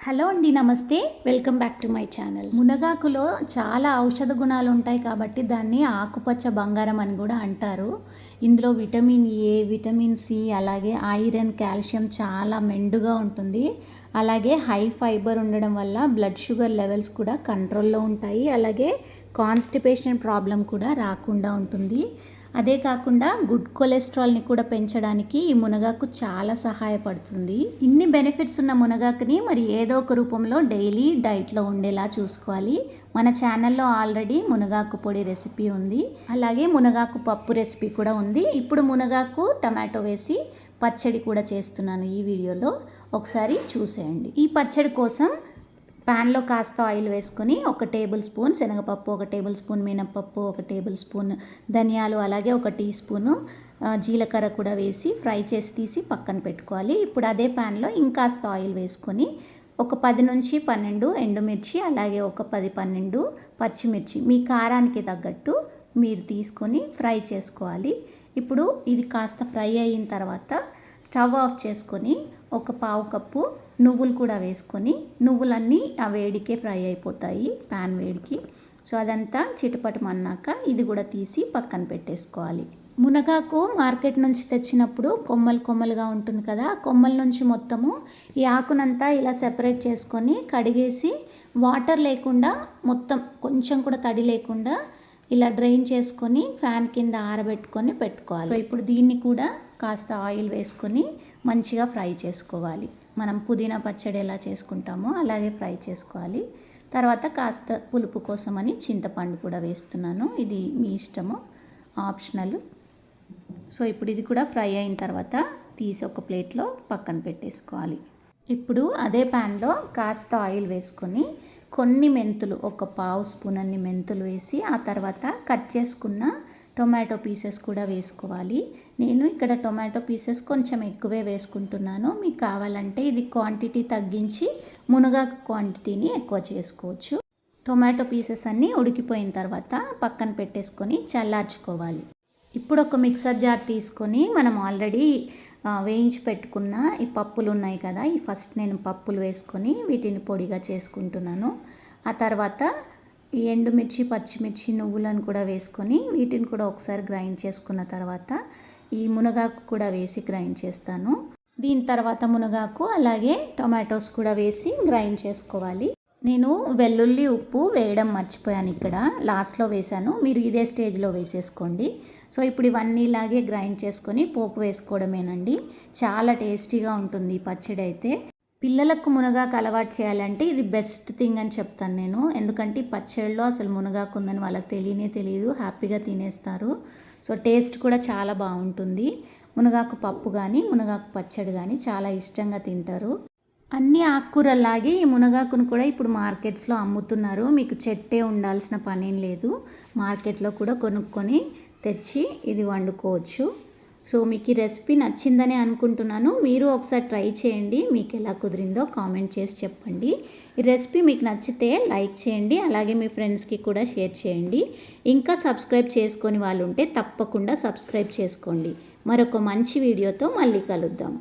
Hello అండి, నమస్తే. Welcome back to my channel. మునగాకులో చాలా ఔషధ గుణాలు ఉంటాయి కాబట్టి దాన్ని ఆకుపచ్చ బంగారం అని కూడా అంటారు. ఇందులో విటమిన్ ఏ, విటమిన్ సి, అలాగే ఐరన్, కాల్షియం చాలా మెండుగా ఉంటుంది. అలాగే హై ఫైబర్ ఉండడం వల్ల బ్లడ్ షుగర్ లెవెల్స్ కూడా కంట్రోల్లో ఉంటాయి. అలాగే కాన్స్టిపేషన్ ప్రాబ్లం కూడా రాకుండా ఉంటుంది. అదే కాకుండా గుడ్ కొలెస్ట్రాల్ని కూడా పెంచడానికి ఈ మునగాకు చాలా సహాయపడుతుంది. ఇన్ని బెనిఫిట్స్ ఉన్న మునగాకుని మరి ఏదో ఒక రూపంలో డైలీ డైట్లో ఉండేలా చూసుకోవాలి. మన ఛానల్లో ఆల్రెడీ మునగాకు పొడి రెసిపీ ఉంది, అలాగే మునగాకు పప్పు రెసిపీ కూడా ఉంది. ఇప్పుడు మునగాకు టమాటో వేసి పచ్చడి కూడా చేస్తున్నాను ఈ వీడియోలో, ఒకసారి చూసేయండి. ఈ పచ్చడి కోసం ప్యాన్లో కాస్త ఆయిల్ వేసుకొని 1 టేబుల్ స్పూన్ శనగపప్పు, 1 టేబుల్ స్పూన్ మినపప్పు, 1 టేబుల్ స్పూన్ ధనియాలు, అలాగే 1 టీ స్పూను జీలకర్ర కూడా వేసి ఫ్రై చేసి తీసి పక్కన పెట్టుకోవాలి. ఇప్పుడు అదే ప్యాన్లో ఇంకాస్త ఆయిల్ వేసుకొని ఒక 10 నుంచి 12 ఎండుమిర్చి, అలాగే ఒక 10-12 పచ్చిమిర్చి మీ కారానికి తగ్గట్టు మీరు తీసుకొని ఫ్రై చేసుకోవాలి. ఇప్పుడు ఇది కాస్త ఫ్రై అయిన తర్వాత స్టవ్ ఆఫ్ చేసుకొని ఒక పావు కప్పు నువ్వులు కూడా వేసుకొని, నువ్వులన్నీ ఆ వేడికే ఫ్రై అయిపోతాయి ప్యాన్ వేడికి. సో అదంతా చిటపటమన్నాక ఇది కూడా తీసి పక్కన పెట్టేసుకోవాలి. మునగాకు మార్కెట్ నుంచి తెచ్చినప్పుడు కొమ్మలుగా ఉంటుంది కదా, ఆ కొమ్మల నుంచి మొత్తము ఈ ఆకునంతా ఇలా సెపరేట్ చేసుకొని కడిగేసి వాటర్ లేకుండా మొత్తం కొంచెం కూడా తడి లేకుండా ఇలా డ్రైన్ చేసుకొని ఫ్యాన్ కింద ఆరబెట్టుకొని పెట్టుకోవాలి. సో ఇప్పుడు దీన్ని కూడా కాస్త ఆయిల్ వేసుకొని మంచిగా ఫ్రై చేసుకోవాలి. మనం పుదీనా పచ్చడి ఎలా చేసుకుంటామో అలాగే ఫ్రై చేసుకోవాలి. తర్వాత కాస్త పులుపు కోసమని చింతపండు కూడా వేస్తున్నాను, ఇది మీ ఇష్టము, ఆప్షనల్. సో ఇప్పుడు ఇది కూడా ఫ్రై అయిన తర్వాత తీసి ఒక ప్లేట్లో పక్కన పెట్టేసుకోవాలి. ఇప్పుడు అదే ప్యాన్లో కాస్త ఆయిల్ వేసుకొని కొన్ని మెంతులు, ఒక పావు స్పూన్ అన్ని మెంతులు వేసి ఆ తర్వాత కట్ చేసుకున్న టొమాటో పీసెస్ కూడా వేసుకోవాలి. నేను ఇక్కడ టొమాటో పీసెస్ కొంచెం ఎక్కువే వేసుకుంటున్నాను. మీకు కావాలంటే ఇది క్వాంటిటీ తగ్గించి మునగాకు క్వాంటిటీని ఎక్కువ చేసుకోవచ్చు. టొమాటో పీసెస్ అన్నీ ఉడికిపోయిన తర్వాత పక్కన పెట్టేసుకొని చల్లార్చుకోవాలి. ఇప్పుడు ఒక మిక్సర్ జార్ తీసుకొని మనం ఆల్రెడీ వేయించి పెట్టుకున్న ఈ పప్పులు ఉన్నాయి కదా, ఈ ఫస్ట్ నేను పప్పులు వేసుకొని వీటిని పొడిగా చేసుకుంటున్నాను. ఆ తర్వాత ఈ ఎండుమిర్చి, పచ్చిమిర్చి, నువ్వులను కూడా వేసుకొని వీటిని కూడా ఒకసారి గ్రైండ్ చేసుకున్న తర్వాత ఈ మునగాకు కూడా వేసి గ్రైండ్ చేస్తాను. దీని తర్వాత మునగాకు అలాగే టొమాటోస్ కూడా వేసి గ్రైండ్ చేసుకోవాలి. నేను వెల్లుల్లి, ఉప్పు వేయడం మర్చిపోయాను, ఇక్కడ లాస్ట్లో వేసాను, మీరు ఇదే స్టేజ్లో వేసేసుకోండి. సో ఇప్పుడు ఇవన్నీ ఇలాగే గ్రైండ్ చేసుకొని పోపు వేసుకోవడమేనండి. చాలా టేస్టీగా ఉంటుంది పచ్చడి అయితే. పిల్లలకు మునగాకు అలవాటు చేయాలంటే ఇది బెస్ట్ థింగ్ అని చెప్తాను నేను, ఎందుకంటే ఈ పచ్చడిలో అసలు మునగాకు ఉందని వాళ్ళకి తెలియదు, హ్యాపీగా తినేస్తారు. సో టేస్ట్ కూడా చాలా బాగుంటుంది. మునగాకు పప్పు కానీ మునగాకు పచ్చడి కానీ చాలా ఇష్టంగా తింటారు. అన్ని ఆకుకూరలాగే ఈ మునగాకును కూడా ఇప్పుడు మార్కెట్స్లో అమ్ముతున్నారు. మీకు చెట్టే ఉండాల్సిన పనేం లేదు, మార్కెట్లో కూడా కొనుక్కొని తెచ్చి ఇది వండుకోవచ్చు. సో మీకు ఈ రెసిపీ నచ్చిందని అనుకుంటున్నాను. మీరు ఒకసారి ట్రై చేయండి, మీకు ఎలా కుదిరిందో కామెంట్ చేసి చెప్పండి. ఈ రెసిపీ మీకు నచ్చితే లైక్ చేయండి, అలాగే మీ ఫ్రెండ్స్కి కూడా షేర్ చేయండి. ఇంకా సబ్స్క్రైబ్ చేసుకొని వాళ్ళు ఉంటే తప్పకుండా సబ్స్క్రైబ్ చేసుకోండి. మరొక మంచి వీడియోతో మళ్ళీ కలుద్దాం.